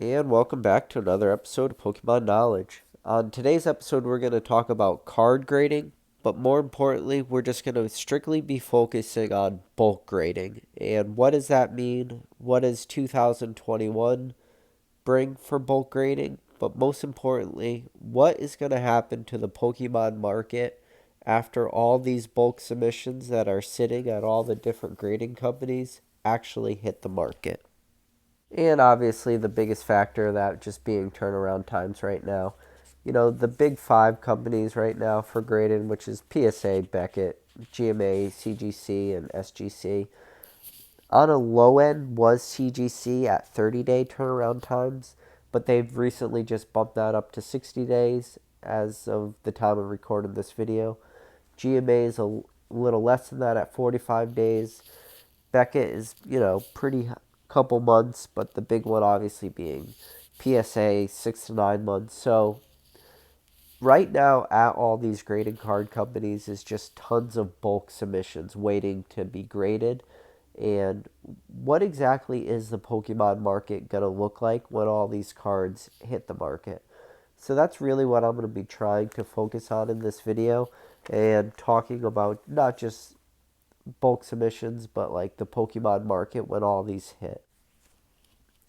And welcome back to another episode of Pokemon Knowledge. On today's episode, we're going to talk about card grading, but more importantly, we're just going to strictly be focusing on bulk grading. And what does that mean? What does 2021 bring for bulk grading? But most importantly, what is going to happen to the Pokemon market after all these bulk submissions that are sitting at all the different grading companies actually hit the market? And obviously, the biggest factor of that just being turnaround times right now. You know, the big five companies right now for grading, which is PSA, Beckett, GMA, CGC, and SGC. On a low end was CGC at 30-day turnaround times, but they've recently just bumped that up to 60 days as of the time of recording this video. GMA is a little less than that at 45 days. Beckett is, pretty couple months, but the big one obviously being PSA 6 to 9 months. So right now at all these grading card companies is just tons of bulk submissions waiting to be graded. And what exactly is the Pokemon market going to look like when all these cards hit the market? So that's really what I'm going to be trying to focus on in this video and talking about not just bulk submissions, but like the Pokemon market when all these hit.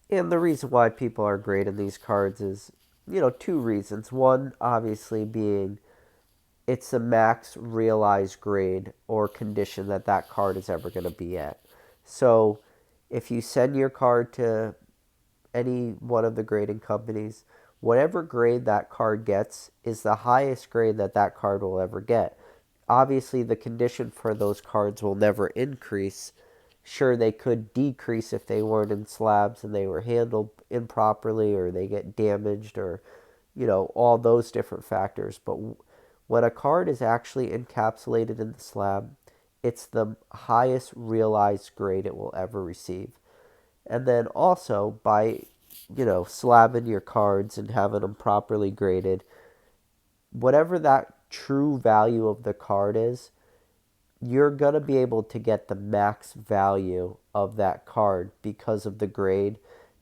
And the reason why people are grading these cards is, two reasons. One, obviously, being it's the max realized grade or condition that that card is ever going to be at. So if you send your card to any one of the grading companies, whatever grade that card gets is the highest grade that that card will ever get. Obviously, the condition for those cards will never increase. Sure, they could decrease if they weren't in slabs and they were handled improperly or they get damaged or, all those different factors. But when a card is actually encapsulated in the slab, it's the highest realized grade it will ever receive. And then also by, slabbing your cards and having them properly graded, whatever that true value of the card is, you're going to be able to get the max value of that card because of the grade.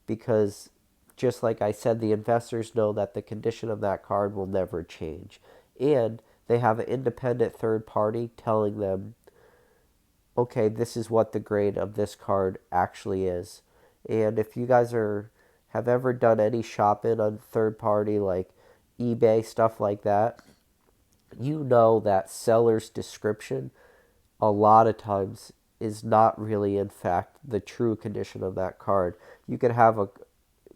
Because, just like I said, the investors know that the condition of that card will never change. And they have an independent third party telling them, okay, this is what the grade of this card actually is. And if you guys have ever done any shopping on third party like eBay, stuff like that, you know that seller's description a lot of times is not really in fact the true condition of that card. You could have a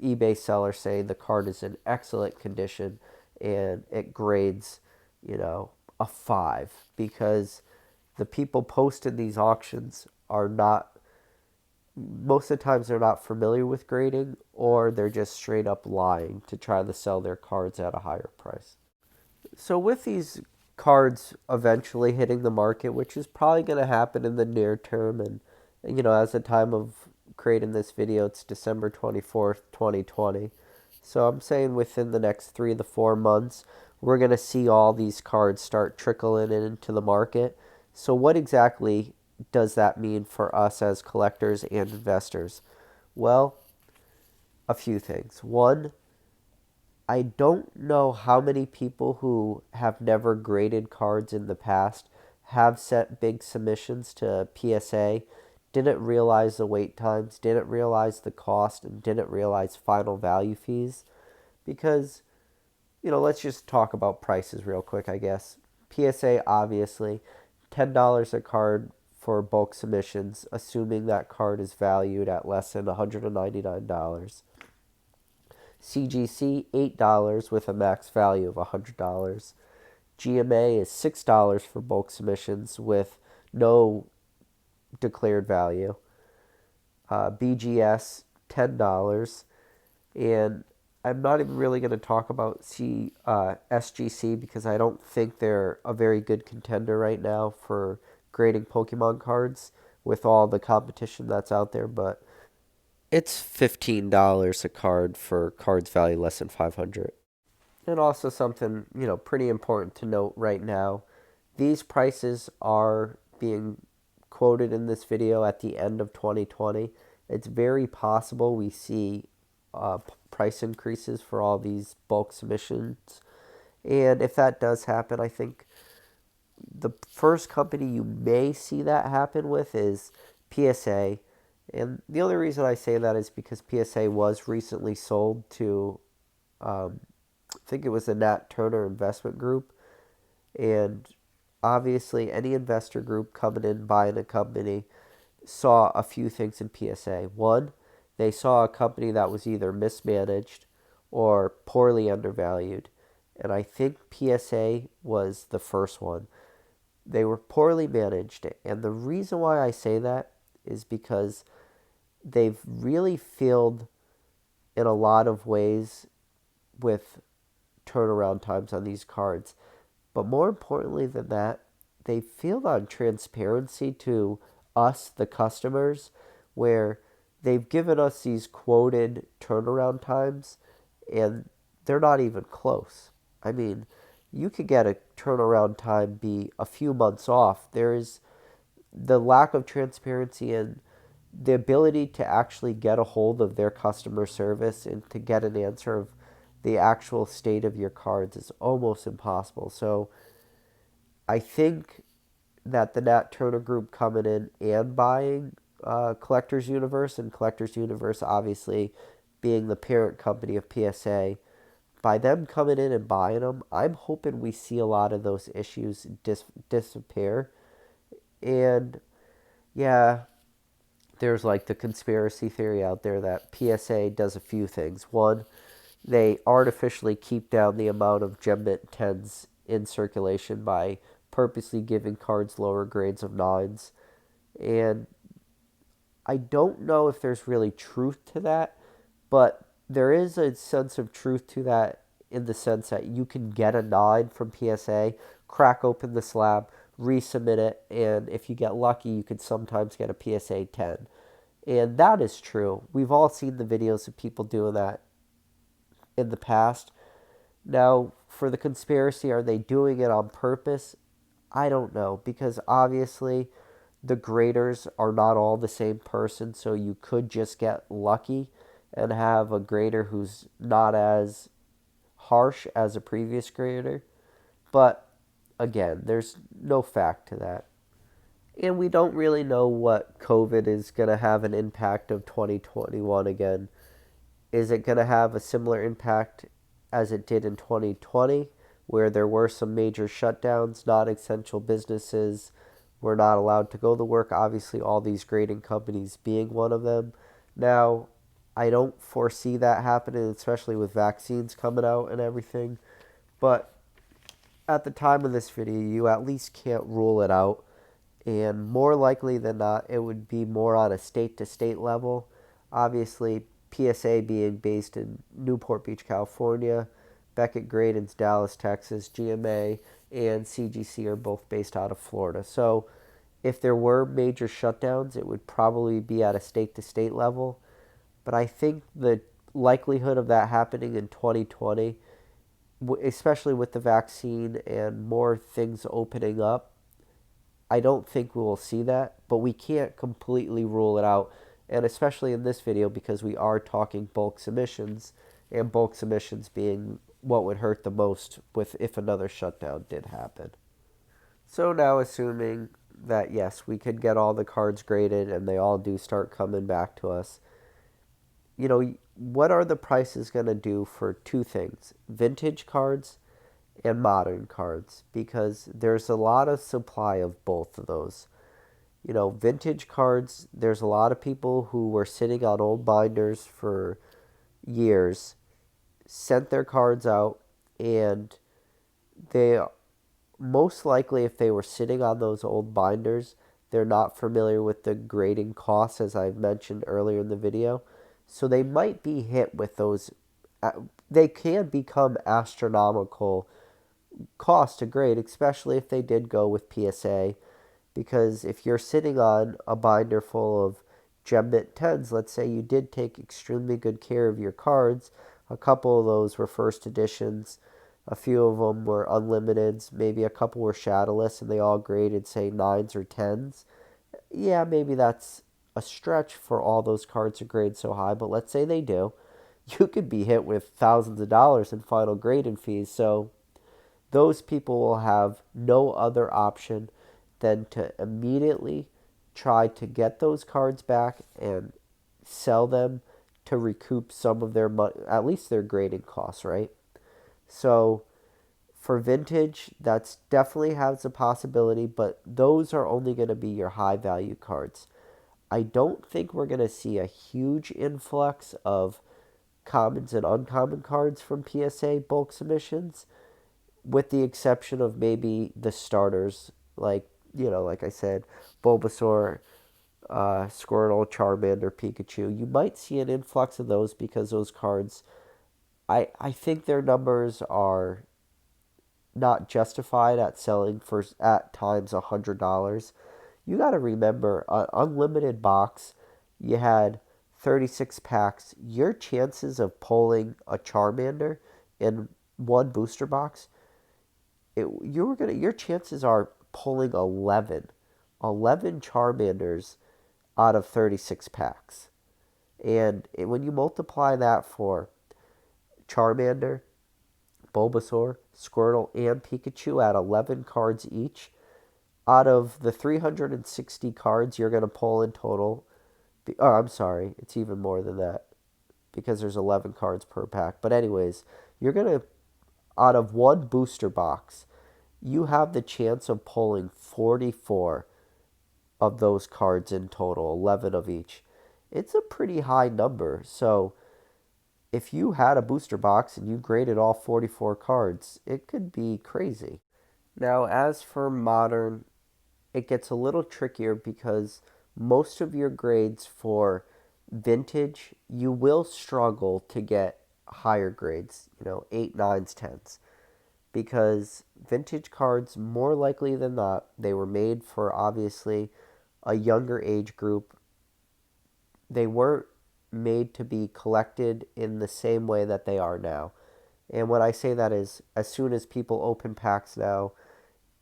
eBay seller saying the card is in excellent condition and it grades, a 5 because the people posting these auctions are not, most of the times they're not familiar with grading, or they're just straight up lying to try to sell their cards at a higher price. So with these cards eventually hitting the market, which is probably going to happen in the near term, and as the time of creating this video, it's December 24th, 2020. So I'm saying within the next 3 to 4 months, we're going to see all these cards start trickling into the market. So what exactly does that mean for us as collectors and investors? Well, a few things. One, I don't know how many people who have never graded cards in the past have sent big submissions to PSA, didn't realize the wait times, didn't realize the cost, and didn't realize final value fees. Because, let's just talk about prices real quick, I guess. PSA, obviously, $10 a card for bulk submissions, assuming that card is valued at less than $199. CGC, $8 with a max value of $100. GMA is $6 for bulk submissions with no declared value. BGS, $10. And I'm not even really going to talk about SGC because I don't think they're a very good contender right now for grading Pokemon cards with all the competition that's out there. But it's $15 a card for cards value less than 500. And also something, pretty important to note right now. These prices are being quoted in this video at the end of 2020. It's very possible we see price increases for all these bulk submissions. And if that does happen, I think the first company you may see that happen with is PSA. And the only reason I say that is because PSA was recently sold to, I think it was the Nat Turner Investment Group. And obviously, any investor group coming in buying a company saw a few things in PSA. One, they saw a company that was either mismanaged or poorly undervalued. And I think PSA was the first one. They were poorly managed. And the reason why I say that is because they've really failed in a lot of ways with turnaround times on these cards. But more importantly than that, they failed on transparency to us, the customers, where they've given us these quoted turnaround times and they're not even close. I mean, you could get a turnaround time be a few months off. There is the lack of transparency and the ability to actually get a hold of their customer service and to get an answer of the actual state of your cards is almost impossible. So I think that the Nat Turner Group coming in and buying Collectors Universe, and Collectors Universe obviously being the parent company of PSA, by them coming in and buying them, I'm hoping we see a lot of those issues disappear. And yeah, there's like the conspiracy theory out there that PSA does a few things. One, they artificially keep down the amount of Gem-Mint 10s in circulation by purposely giving cards lower grades of 9s. And I don't know if there's really truth to that, but there is a sense of truth to that in the sense that you can get a 9 from PSA, crack open the slab, resubmit it, and if you get lucky, you can sometimes get a PSA 10. And that is true. We've all seen the videos of people doing that in the past. Now, for the conspiracy, are they doing it on purpose? I don't know, because obviously the graders are not all the same person, so you could just get lucky and have a grader who's not as harsh as a previous grader. But again, there's no fact to that. And we don't really know what COVID is going to have an impact of 2021 again. Is it going to have a similar impact as it did in 2020, where there were some major shutdowns, non essential businesses were not allowed to go to work? Obviously, all these grading companies being one of them. Now, I don't foresee that happening, especially with vaccines coming out and everything. But at the time of this video, you at least can't rule it out. And more likely than not, it would be more on a state to state level. Obviously, PSA being based in Newport Beach, California, Beckett Grading's Dallas, Texas, GMA and CGC are both based out of Florida. So if there were major shutdowns, it would probably be at a state to state level. But I think the likelihood of that happening in 2020, especially with the vaccine and more things opening up, I don't think we will see that, but we can't completely rule it out. And especially in this video, because we are talking bulk submissions, and bulk submissions being what would hurt the most with if another shutdown did happen. So now, assuming that yes, we could get all the cards graded and they all do start coming back to us, what are the prices going to do for two things: vintage cards and modern cards? Because there's a lot of supply of both of those. Vintage cards, there's a lot of people who were sitting on old binders for years, sent their cards out, and they most likely, if they were sitting on those old binders, they're not familiar with the grading costs, as I've mentioned earlier in the video. So they might be hit with those. They can become astronomical cost to grade, especially if they did go with PSA. Because if you're sitting on a binder full of Gem-Mint 10s, let's say you did take extremely good care of your cards, a couple of those were first editions, a few of them were unlimiteds, maybe a couple were shadowless, and they all graded, say, 9s or 10s. Yeah, maybe that's a stretch for all those cards to grade so high, but let's say they do. you could be hit with thousands of dollars in final grading fees. So those people will have no other option than to immediately try to get those cards back and sell them to recoup some of their money, at least their grading costs, right? So for vintage, that's definitely has a possibility, but those are only going to be your high value cards. I don't think we're going to see a huge influx of commons and uncommon cards from PSA bulk submissions, with the exception of maybe the starters, like, like I said, Bulbasaur, Squirtle, Charmander, Pikachu. You might see an influx of those because those cards, I think their numbers are not justified at selling for at times $100. You got to remember, an unlimited box, you had 36 packs. Your chances of pulling a Charmander in one booster box, your chances are pulling 11 Charmanders out of 36 packs. And when you multiply that for Charmander, Bulbasaur, Squirtle, and Pikachu at 11 cards each, out of the 360 cards you're going to pull in total, oh, I'm sorry, it's even more than that because there's 11 cards per pack. But anyways, you're going to, out of one booster box, you have the chance of pulling 44 of those cards in total, 11 of each. It's a pretty high number. So if you had a booster box and you graded all 44 cards, it could be crazy. Now, as for modern, it gets a little trickier because most of your grades for vintage, you will struggle to get higher grades, 8, 9s, 10s. Because vintage cards, more likely than not, they were made for obviously a younger age group. They weren't made to be collected in the same way that they are now. And when I say that is, as soon as people open packs now,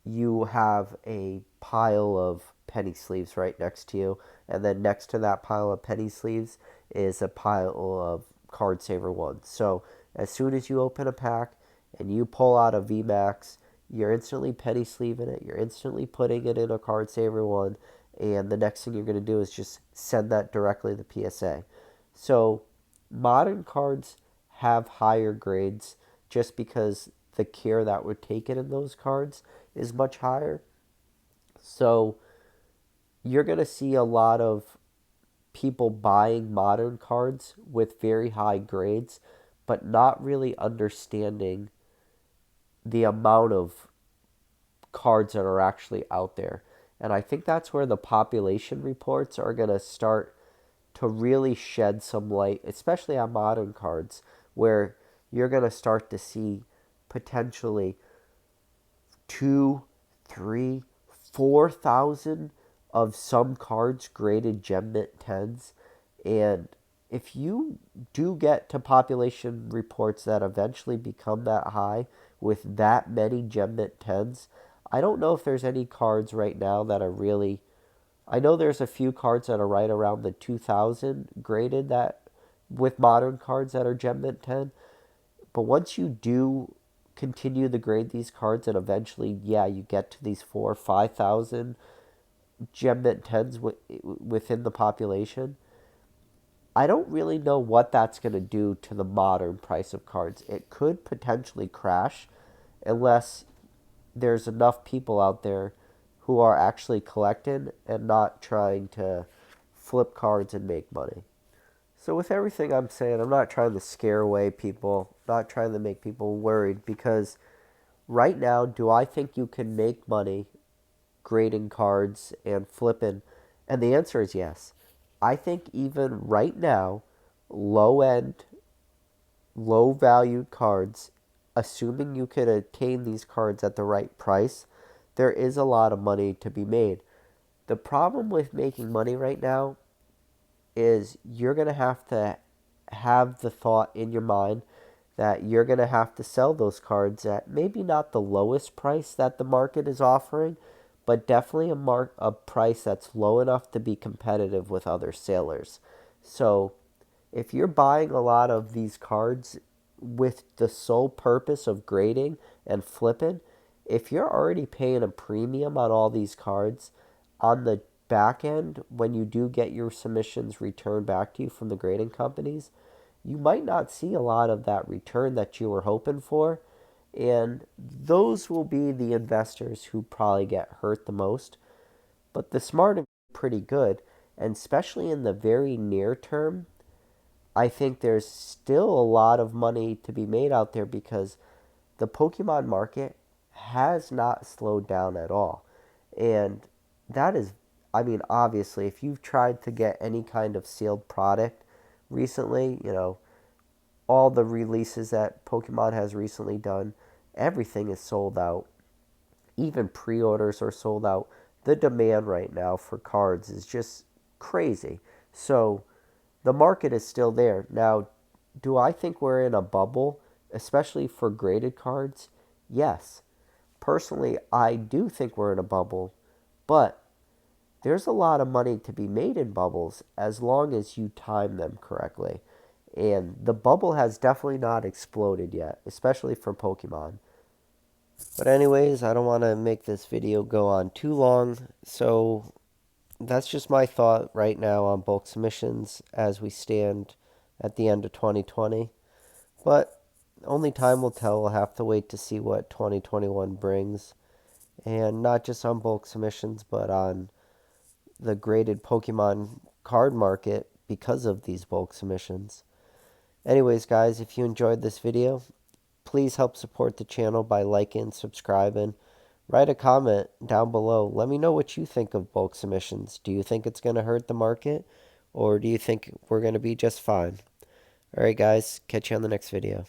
you have a pile of penny sleeves right next to you, and then next to that pile of penny sleeves is a pile of card saver ones. So as soon as you open a pack and you pull out a VMAX, you're instantly penny sleeving it, you're instantly putting it in a card saver one, and the next thing you're going to do is just send that directly to PSA. So modern cards have higher grades just because the care that would take it in those cards is much higher. So you're going to see a lot of people buying modern cards with very high grades, but not really understanding the amount of cards that are actually out there. And I think that's where the population reports are going to start to really shed some light, especially on modern cards, where you're going to start to see potentially 2, 3, 4,000 of some cards graded Gem Mint 10s. And if you do get to population reports that eventually become that high with that many Gem Mint 10s, I don't know if there's any cards right now that are really. I know there's a few cards that are right around the 2,000 graded that with modern cards that are Gem Mint 10. But once you do continue to grade these cards and eventually, yeah, you get to these 4,000 or 5,000 Gem Mint 10s within the population, I don't really know what that's going to do to the modern price of cards. It could potentially crash unless there's enough people out there who are actually collecting and not trying to flip cards and make money. So with everything I'm saying, I'm not trying to scare away people, not trying to make people worried, because right now, do I think you can make money grading cards and flipping? And the answer is yes. I think even right now, low end, low valued cards, assuming you could attain these cards at the right price, there is a lot of money to be made. The problem with making money right now is you're going to have the thought in your mind that you're going to have to sell those cards at maybe not the lowest price that the market is offering, but definitely a price that's low enough to be competitive with other sellers. So If you're buying a lot of these cards with the sole purpose of grading and flipping, if you're already paying a premium on all these cards on the back end, when you do get your submissions returned back to you from the grading companies, you might not see a lot of that return that you were hoping for. And those will be the investors who probably get hurt the most. But the smart are pretty good. And especially in the very near term, I think there's still a lot of money to be made out there because the Pokemon market has not slowed down at all. And that is, I mean, obviously, if you've tried to get any kind of sealed product recently, all the releases that Pokemon has recently done, everything is sold out. Even pre orders are sold out. The demand right now for cards is just crazy. So the market is still there. Now, do I think we're in a bubble, especially for graded cards? Yes. Personally, I do think we're in a bubble, but there's a lot of money to be made in bubbles as long as you time them correctly. And the bubble has definitely not exploded yet, especially for Pokemon. But anyways, I don't want to make this video go on too long, so that's just my thought right now on bulk submissions as we stand at the end of 2020. But only time will tell. We'll have to wait to see what 2021 brings. And not just on bulk submissions, but on the graded Pokemon card market because of these bulk submissions. Anyways, guys, if you enjoyed this video, please help support the channel by liking, subscribing. Write a comment down below. Let me know what you think of bulk submissions. Do you think it's going to hurt the market? Or do you think we're going to be just fine? Alright, guys. Catch you on the next video.